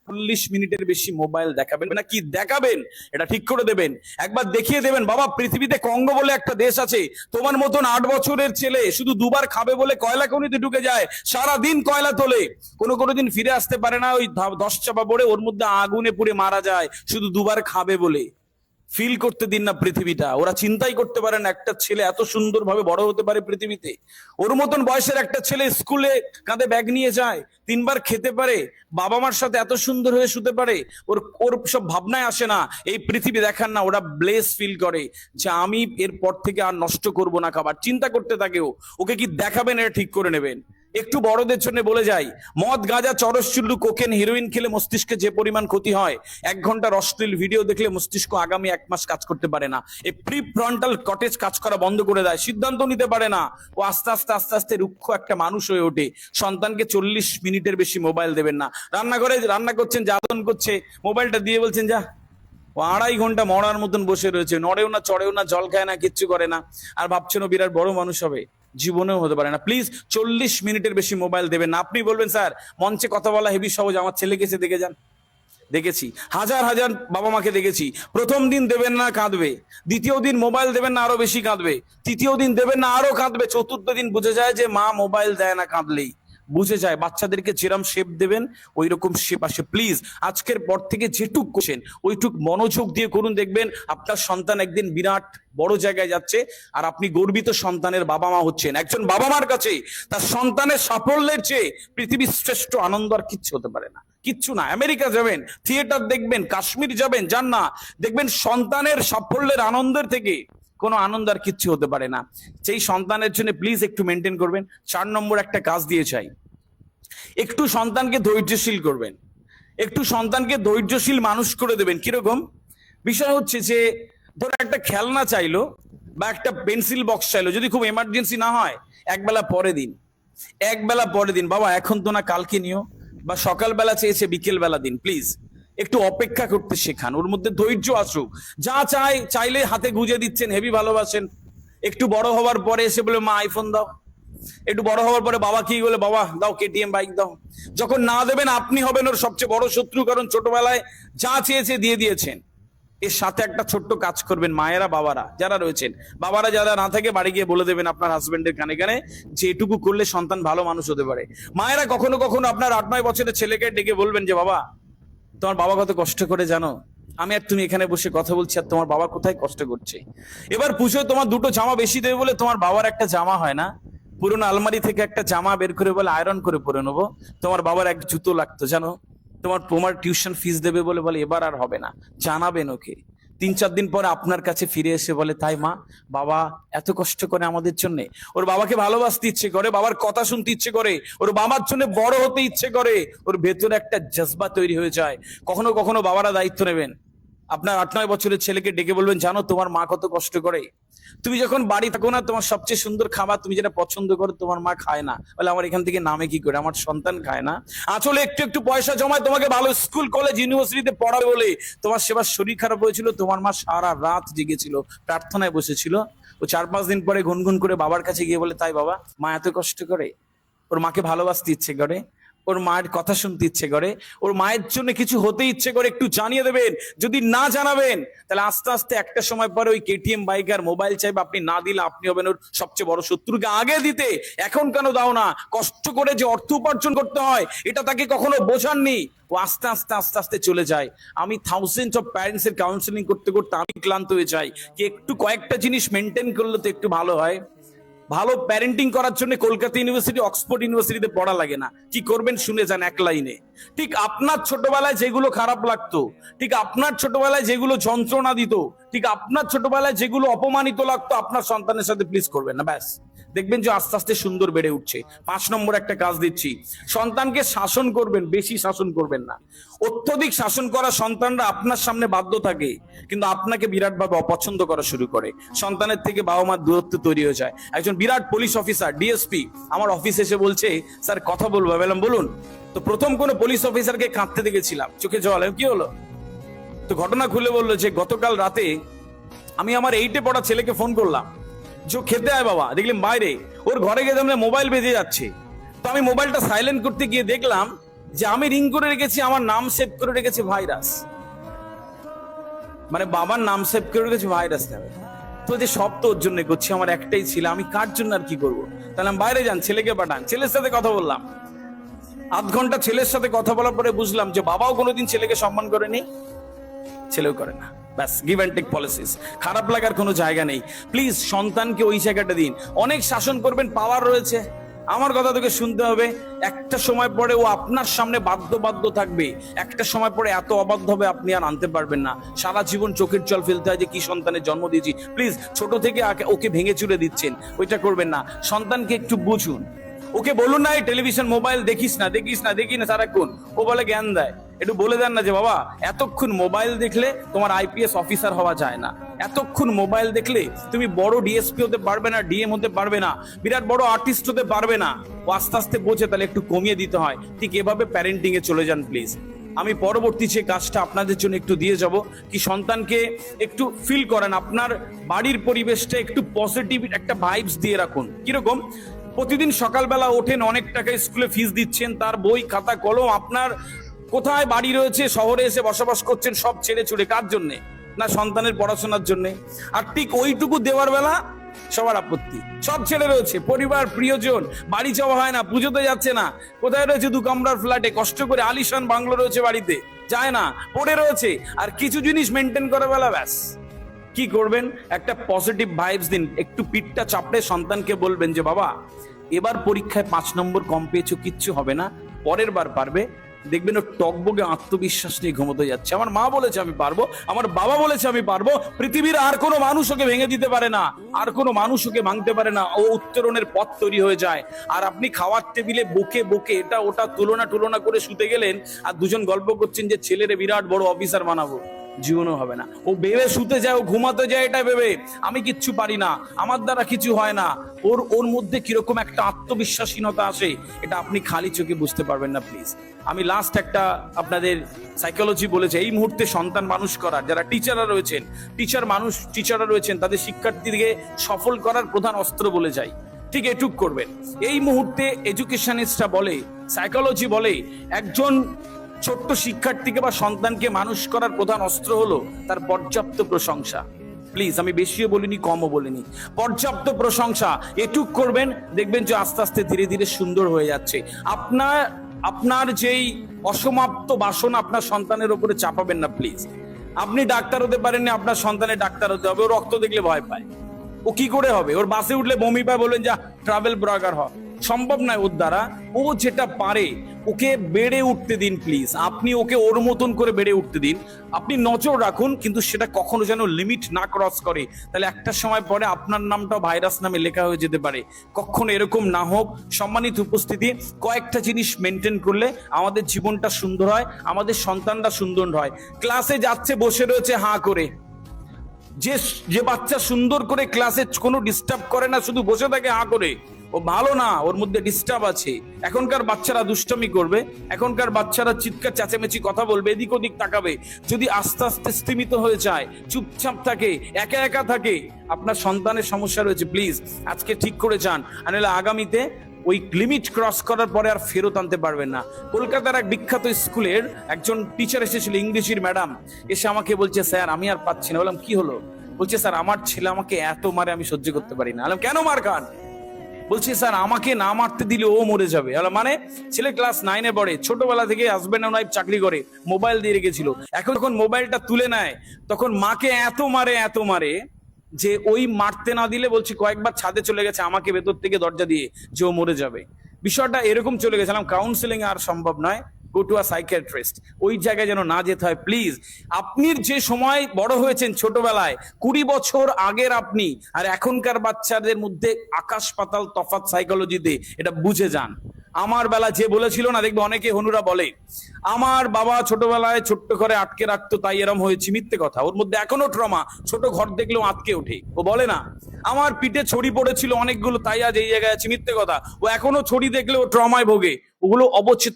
40 মিনিটের বেশি মোবাইল দেখাবেন না। কি দেখাবেন এটা ঠিক করে দেবেন, একবার দেখিয়ে দেবেন বাবা পৃথিবীতে কঙ্গো বলে একটা দেশ আছে, তোমার মতন 8 বছরের ছেলে শুধু দুবার খাবে বলে কয়লা খনিতে ঢুকে যায়, সারা দিন কয়লা তোলে, কোনো দিন ফিরে আসতে পারে না, ওই 10 চাপা পড়ে ওর মধ্যে আগুনে পুড়ে মারা যায় শুধু দুবার খাবে বলে। ফিল করতে দিন না পৃথিবীটা। ওরা চিন্তাই করতে পারে না একটা ছেলে এত সুন্দরভাবে বড় হতে পারে পৃথিবীতে। ওর মতন বয়সের একটা ছেলে স্কুলে কাঁধে ব্যাগ নিয়ে যায়, 3বার খেতে পারে, বাবা মার সাথে এত সুন্দর হয়ে শুতে পারে, ওর ওর সব ভাবনায় আসে না এই পৃথিবী দেখার না। ওরা ব্লেস ফিল করে যে আমি এরপর থেকে আর নষ্ট করব না খাবার, চিন্তা করতে থাকে ওকে কি দেখাবেন এটা ঠিক করে নেবেন। একটু বড়দের জন্য বলে যাই, মদ গাঁজা চরস চুল্লু কোকেন হিরোইন খেলে মস্তিষ্কে যে পরিমাণ ক্ষতি হয়, 1 ঘন্টার অশ্লীল ভিডিও দেখলে মস্তিষ্ক আগামী 1 মাস কাজ করতে পারে না। এই প্রিফ্রন্টাল কর্টেক্স কাজ করা বন্ধ করে দেয়, সিদ্ধান্ত নিতে পারে না। ও আস্তে আস্তে রুক্ষ একটা মানুষ হয়ে ওঠে। সন্তানকে 40 মিনিটের বেশি মোবাইল দেবেন না। রান্নাঘরে রান্না করছেন, জ্বালন করছে, মোবাইলটা দিয়ে বলছেন যা। ও 2.5 ঘন্টা মরার মতন বসে রয়েছে, নড়েও না চড়েও না, জল খায় না, কিচ্ছু করে না, আর ভাবছেন ও বিরাট বড় মানুষ হবে, জীবনেও হতে পারে না। প্লিজ 40 মিনিটের বেশি মোবাইল দেবেন না। আপনি বলবেন স্যার মঞ্চে কথা বলা হেভি সহজ, আমার ছেলে গেছে দেখে যান। দেখেছি হাজার হাজার বাবা মাকে দেখেছি, প্রথম দিন দেবেন না কাঁদবে, দ্বিতীয় দিন মোবাইল দেবেন না আরো বেশি কাঁদবে, তৃতীয় দিন দেবেন না আরো কাঁদবে, চতুর্থ দিন বুঝে যায় যে মা মোবাইল দেয় না, কাঁদলেই বুঝে যায়। বাচ্চাদেরকে যেরকম শেপ দেবেন ওই রকম শেপ আসে। প্লিজ আজকের পর থেকে যেটুক করছেন ওইটুক মনোযোগ দিয়ে করুন, দেখবেন আপনার সন্তান একদিন বিরাট বড় জায়গায় যাচ্ছে, আর আপনি গর্বিত সন্তানের বাবা মা হচ্ছেন। একজন বাবা মার কাছে তার সন্তানের সাফল্যের চেয়ে পৃথিবীর শ্রেষ্ঠ আনন্দ আর কিচ্ছু হতে পারে না, কিচ্ছু না। আমেরিকা যাবেন, থিয়েটার দেখবেন, কাশ্মীর যাবেন, যান না, দেখবেন সন্তানের সাফল্যের আনন্দের থেকে কোনো আনন্দ আর কিচ্ছু হতে পারে না। সেই সন্তানের জন্য প্লিজ একটু মেনটেন করবেন। 4 নম্বর একটা কাজ দিয়ে চাই, একটু সন্তানকে ধৈর্যশীল করবেন, একটু সন্তানকে ধৈর্যশীল মানুষ করে দেবেন। কিরকম বিষয় হচ্ছে যে ধরো একটা খেলনা চাইলো বা একটা পেন্সিল বক্স চাইলো, যদি খুব এমার্জেন্সি না হয় একবেলা পরে দিন, একবেলা পরে দিন, বাবা এখন তো না কালকে নিও, বা সকালবেলা চেয়েছে বিকেল বেলা দিন। প্লিজ একটু অপেক্ষা করতে শেখান, ওর মধ্যে ধৈর্য আসুক। যা চাইলে হাতে গুজে দিচ্ছেন, হেভি ভালোবাসেন, একটু বড় হওয়ার পরে এসে বলে মা আইফোন দাও, একটু বড় হওয়ার পরে বাবা কি বলে বাবা দাও কেটিএম বাইক দাও। যখন না দেবেন আপনি হবেন ওর সবচেয়ে বড় শত্রু, কারণ ছোটবেলায় যা চেয়েছে দিয়ে দিয়েছেন। এর সাথে একটা ছোট্ট কাজ করবেন মায়েরা বাবারা যারা রয়েছেন, বাবারা যারা না থাকে বাড়ি গিয়ে বলে দেবেন আপনার হাজবেন্ডের কানে কানে যে এটুকু করলে সন্তান ভালো মানুষ হতে পারে। মায়েরা কখনো কখনো আপনার 8-9 বছরের ছেলেকে ডেকে বলবেন যে বাবা তোমার বাবা কত কষ্ট করে জানো, আমি আর তুমি এখানে বসে কথা বলছি আর তোমার বাবা কোথায় কষ্ট করছে। এবার পুজোয় তোমার 2টো জামা বেশি দেবে বলে তোমার বাবার একটা জামা হয় না, পুরোনো আলমারি থেকে একটা জামা বের করে বলে আয়রন করে পরে নেবো। তোমার বাবার এক জুতো লাগতো জানো, তোমার টিউশন ফিস দেবে বলে এবার আর হবে না, জানাবেন ওকে। 3-4 দিন পরে আপনার কাছে ফিরে এসে বলে তাই মা বাবা এত কষ্ট করে আমাদের জন্য। ওর বাবাকে ভালোবাসতে ইচ্ছে করে, বাবার কথা শুনতে ইচ্ছে করে, ওর বাবার জন্য বড় হতে ইচ্ছে করে, ওর ভেতরে একটা জজবা তৈরি হয়ে যায়। কখনো কখনো বাবারা দায়িত্ব নেবেন, আপনার 8-9 বছরের ছেলেকে ডেকে বলবেন জানো তোমার মা কত কষ্ট করে, তুমি যখন বাড়ি থাকো না তোমার সবচেয়ে সুন্দর খাবার তুমি যেটা পছন্দ করো তোমার মা খায় না, বলে আমার এখান থেকে নামে কি করে, আমার সন্তান খায় না। আসলে একটু একটু পয়সা জমায় তোমাকে ভালো স্কুল কলেজ ইউনিভার্সিটিতে পড়াবে বলে, তোমার সেবার শরীর খারাপ হয়েছিল, তোমার মা সারা রাত জেগেছিল, প্রার্থনায় বসেছিল। ও 4-5 দিন পরে গুনগুন করে বাবার কাছে গিয়ে বলে তাই বাবা মা এত কষ্ট করে, ওর মাকে ভালোবাসতে ইচ্ছে করে, ওর মায়ের কথা শুনতে ইচ্ছে করে, ওর মায়ের জন্য কিছু হতে ইচ্ছে করে, একটু জানিয়ে দেবেন। যদি না জানাবেন তাহলে আস্তে আস্তে একটা সময় পরে ওই কেটিএম বাইক আর মোবাইল চাইবে, আপনি না দিলে আপনি হবেন ওর সবচেয়ে বড় শত্রুকে আগে দিতে এখন কেন দাও না, কষ্ট করে যে অর্থ উপার্জন করতে হয় এটা তাকে কখনো বোঝাননি, ও আস্তে আস্তে আস্তে আস্তে চলে যায়। আমি থাউজেন্ডস অফ প্যারেন্টস এর কাউন্সিলিং করতে করতে আমি ক্লান্ত হয়ে যাই কি একটু কয়েকটা জিনিস মেনটেন করলে তো একটু ভালো হয়। ভালো প্যারেন্টিং করার জন্য কলকাতা ইউনিভার্সিটি অক্সফোর্ড ইউনিভার্সিটিতে পড়া লাগে না। কি করবেন শুনে যান এক লাইনে। ঠিক আপনার ছোটবেলায় যেগুলো খারাপ লাগতো, ঠিক আপনার ছোটবেলায় যেগুলো যন্ত্রণা দিত, ঠিক আপনার ছোটবেলায় যেগুলো অপমানিত লাগতো আপনার সন্তানের সাথে প্লিজ করবেন না, ব্যাস দেখবেন যে আস্তে আস্তে সুন্দর বেড়ে উঠছে। 5 নম্বর একটা কাজ দিচ্ছি, সন্তানকে শাসন করবেন, বেশি শাসন করবেন না। অত্যধিক শাসন করা সন্তানরা আপনার সামনে বাধ্য থাকে কিন্তু আপনাকে বিরাটভাবে অপছন্দ করা শুরু করে, সন্তানের থেকে বাবা মার দূরত্ব তৈরি হয়ে যায়। একজন বিরাট পুলিশ অফিসার ডিএসপি আমার অফিসে এসে বলছে স্যার কথা বলবো, বললাম বলুন। তো প্রথম কোন পুলিশ অফিসারকে কাঁদতে দেখেছিলাম, চোখে জল, কি হলো? তো ঘটনা খুলে বললো যে গতকাল রাতে আমি আমার 8-এ পড়া ছেলেকে ফোন করলাম যে খেতে আয় বাবা, দেখলাম বাইরে, ওর ঘরে গিয়ে মোবাইল বেজে যাচ্ছে। তো আমি মোবাইলটা সাইলেন্ট করতে গিয়ে দেখলাম যে আমি রিং করে রেখেছি, আমার নাম সেভ করে রেখেছি ভাইরাস, মানে বাবার নাম সেভ করে রেখেছি ভাইরাস নামে। তো যে সব তো ওর জন্য করছি, আমার একটাই ছিল, আমি কার জন্য আর কি করবো? তাহলে আমি বাইরে যান, ছেলেকে পাঠান। ছেলের সাথে কথা বললাম, আধ ঘন্টা ছেলের সাথে কথা বলার পরে বুঝলাম যে বাবাও কোনোদিন ছেলেকে সম্মান করেনি, ছেলেও করে না। ব্যাস, গিভ অ্যান্ড টেক পলিসিস। খারাপ লাগার কোনো জায়গা নেই। প্লিজ সন্তানকে ওই জায়গাটা দিন। অনেক শাসন করবেন, পাওয়ার রয়েছে, আমার কথা তোকে শুনতে হবে। একটা সময় পরে ও আপনার সামনে বাধ্য থাকবে, একটা সময় পরে এত অবাধ্য হবে আপনি আর আনতে পারবেন না। সারা জীবন চোখের জল ফেলতে হয় যে কি সন্তানের জন্ম দিয়েছি। প্লিজ, ছোট থেকে ওকে ভেঙে চুরে দিচ্ছেন, ওইটা করবেন না। সন্তানকে একটু বুঝুন, ওকে বলুন না এই টেলিভিশন মোবাইল দেখিস না দেখি না সারাক্ষণ। ও বলে জ্ঞান দেয়, একটু বলে দেন না যে বাবা এতক্ষণ মোবাইল দেখলে তোমার আইপিএস অফিসার হওয়া যায় না, এতক্ষণ মোবাইল দেখলে তুমি বড় ডিএসপি হতে পারবে না, ডিএম হতে পারবে না, বিরাট বড় আর্টিস্ট হতে পারবে না। ও আস্তে আস্তে বোঝে, তাহলে একটু কমিয়ে দিতে হয়। ঠিক এভাবে প্যারেন্টিং এ চলে যান প্লিজ। আমি পরবর্তী যে কাজটা আপনাদের জন্য একটু দিয়ে যাব, কি সন্তানকে একটু ফিল করেন, আপনার বাড়ির পরিবেশটা একটু পজিটিভ একটা ভাইবস দিয়ে রাখুন। কিরকম? প্রতিদিন সকালবেলা ওঠেন, অনেক টাকা স্কুলে ফিস দিচ্ছেন, তার বই খাতা কলম, আপনার কোথায় বাড়ি রয়েছে, শহরে এসে বসবাস করছেন, সব ছেড়ে ছুড়ে কার জন্যে? না সন্তানের পড়াশোনার জন্য। আর ঠিক ওইটুকু দেওয়ার বেলা সবার আপত্তি, সব ছেড়ে রয়েছে, পরিবার প্রিয়জন, বাড়ি যাওয়া হয় না, পুজোতে যাচ্ছে না, কোথায় রয়েছে 2 কামরার ফ্ল্যাটে, কষ্ট করে আলিশান বাংলো রয়েছে বাড়িতে, যায় না, পড়ে রয়েছে। আর কিছু জিনিস মেনটেন করার বেলা ব্যাস কি করবেন? একটা পজিটিভ ভাইবস দিন, একটু পিঠটা চাপড়ে সন্তানকে বলবেন যে বাবা এবার পরীক্ষায় 5 নম্বর কম পেয়েছো, কিচ্ছু হবে না, পরের বার পারবে। দেখবেন ও টকবগে আত্মবিশ্বাস নিয়ে ঘুমোতে যাচ্ছে। আমার মা বলেছে আমি পারবো, আমার বাবা বলেছে আমি পারবো, পৃথিবীর আর কোনো মানুষ ওকে ভেঙে দিতে পারে না, আর কোনো মানুষ ওকে ভাঙতে পারে না। ও উত্তরণের পথ তৈরি হয়ে যায়। আর আপনি খাওয়ার টেবিলে বকে এটা ওটা তুলনা করে শুতে গেলেন, আর দুজন গল্প করছেন যে ছেলেরে বিরাট বড় অফিসার বানাবো, জীবনও হবে না। ও ভেবে শুতে যায়, ও ঘুমাতে যায় এটা ভেবে আমি কিচ্ছু পারি না, আমার দ্বারা কিছু হয় না। ওর মধ্যে কিরকম একটা আত্মবিশ্বাসহীনতা আসে, এটা আপনি খালি চোখে বুঝতে পারবেন না। প্লিজ, আমি লাস্ট একটা আপনাদের সাইকোলজি বলেছে, এই মুহূর্তে সন্তান মানুষ করার যারা টিচাররা রয়েছেন তাদের শিক্ষার্থীদেরকে সফল করার প্রধান অস্ত্র বলে যায়, ঠিক এটুক করবেন। এই মুহূর্তে এডুকেশনিস্টরা বলে, সাইকোলজি বলে, একজন ছোট্ট শিক্ষার্থীকে বা সন্তানকে মানুষ করার প্রধান অস্ত্র হলো তার পর্যাপ্ত প্রশংসা। প্লিজ, আমি বেশিও বলিনি কমও বলিনি, পর্যাপ্ত প্রশংসা এটুক করবেন, দেখবেন যে আস্তে আস্তে ধীরে ধীরে সুন্দর হয়ে যাচ্ছে। আপনার যেই অসমাপ্ত বাসনা আপনার সন্তানের উপরে চাপাবেন না প্লিজ। আপনি ডাক্তার হতে পারেননি, আপনার সন্তানের ডাক্তার হতে হবে। ও রক্ত দেখলে ভয় পায়, ও কি করে হবে? ওর বাসে উঠলে বমি পায়, বলবেন যা ট্রাভেল ব্লগার হ, সম্ভব নয় ওর দ্বারা। ও যেটা পারে ওকে বেড়ে উঠতে দিন প্লিজ। আপনি ওকে ওর মতন করে বেড়ে উঠতে দিন, আপনি নজর রাখুন, কিন্তু সেটা কখনো যেন লিমিট না ক্রস করে, তাহলে একটা সময় পরে আপনার নামটাও ভাইরাস নামে লেখা হয়ে যেতে পারে। কখনো এরকম না হোক। সম্মানিত উপস্থিতি, কয়েকটা জিনিস মেনটেন করলে আমাদের জীবনটা সুন্দর হয়, আমাদের সন্তানরা সুন্দর হয়। ক্লাসে যাচ্ছে, বসে রয়েছে হাঁ করে, যে বাচ্চা সুন্দর করে ক্লাসে কোনো ডিস্টার্ব করে না, শুধু বসে থাকে হাঁ করে, ও ভালো না, ওর মধ্যে ডিস্টার্ব আছে। এখনকার বাচ্চারা দুষ্টামি করবে, এখনকার বাচ্চারা চিৎকার চেঁচামেচি কথা বলবে, এদিক ওদিক তাকাবে। যদি আস্তে আস্তে স্থিমিত হয়ে যায়, চুপচাপ থাকে, একা একা থাকে, আপনার সন্তানের সমস্যা রয়েছে। প্লিজ আজকে ঠিক করে যান, আর নাহলে আগামীতে ওই লিমিট ক্রস করার পরে আর ফেরত আনতে পারবেন না। কলকাতার এক বিখ্যাত স্কুলের একজন টিচার এসেছিল, ইংরেজির ম্যাডাম, এসে আমাকে বলছে স্যার আমি আর পাচ্ছি না। বললাম কি হলো? বলছে স্যার আমার ছেলে আমাকে এত মারে, আমি সহ্য করতে পারি না। বললাম কেন মার খান? বলছে স্যার আমাকে না মারতে দিলে ও মরে যাবে। মানে ছেলে ক্লাস 9-এ পড়ে, ছোটবেলা থেকে হাজবেন্ড এন্ড ওয়াইফ চাকরি করে, মোবাইল দিয়ে রেখেছিল। এখন যখন মোবাইলটা তুলে নেয় তখন মাকে এত মারে যে ওই মারতে না দিলে বলছি কয়েকবার ছাদে চলে গেছে আমাকে ভেতর থেকে দরজা দিয়ে, যে ও মরে যাবে। বিষয়টা এরকম চলে গেছিলাম, কাউন্সিলিং আর সম্ভব নয়, গো টু আ সাইকিয়াট্রিস্ট। ওই জায়গায় যেন না যেতে হয় প্লিজ। আপনি যে সময় বড় হয়েছেন ছোটবেলায়, 20 বছর আগের আপনি আর এখনকার বাচ্চাদের মধ্যে আকাশ পাতাল তফাৎ সাইকোলজিতে, এটা বুঝে যান। আমার বেলা যে বলেছিল না, দেখবে অনেকে হনুরা বলে আমার বাবা ছোটবেলায় ছোট্ট ঘরে আটকে রাখতো তাই এরম হয়েছি, মিথ্যে কথা। ওর মধ্যে এখনো ট্রমা, ছোট ঘর দেখলেও আটকে ওঠে। ও বলে না আমার পিঠে ছড়ি পড়েছিল অনেকগুলো তাই আজ এই জায়গায় আছি, মিথ্যে কথা। ও এখনো ছড়ি দেখলে ও ট্রমায় ভোগে, ওগুলো অবচিত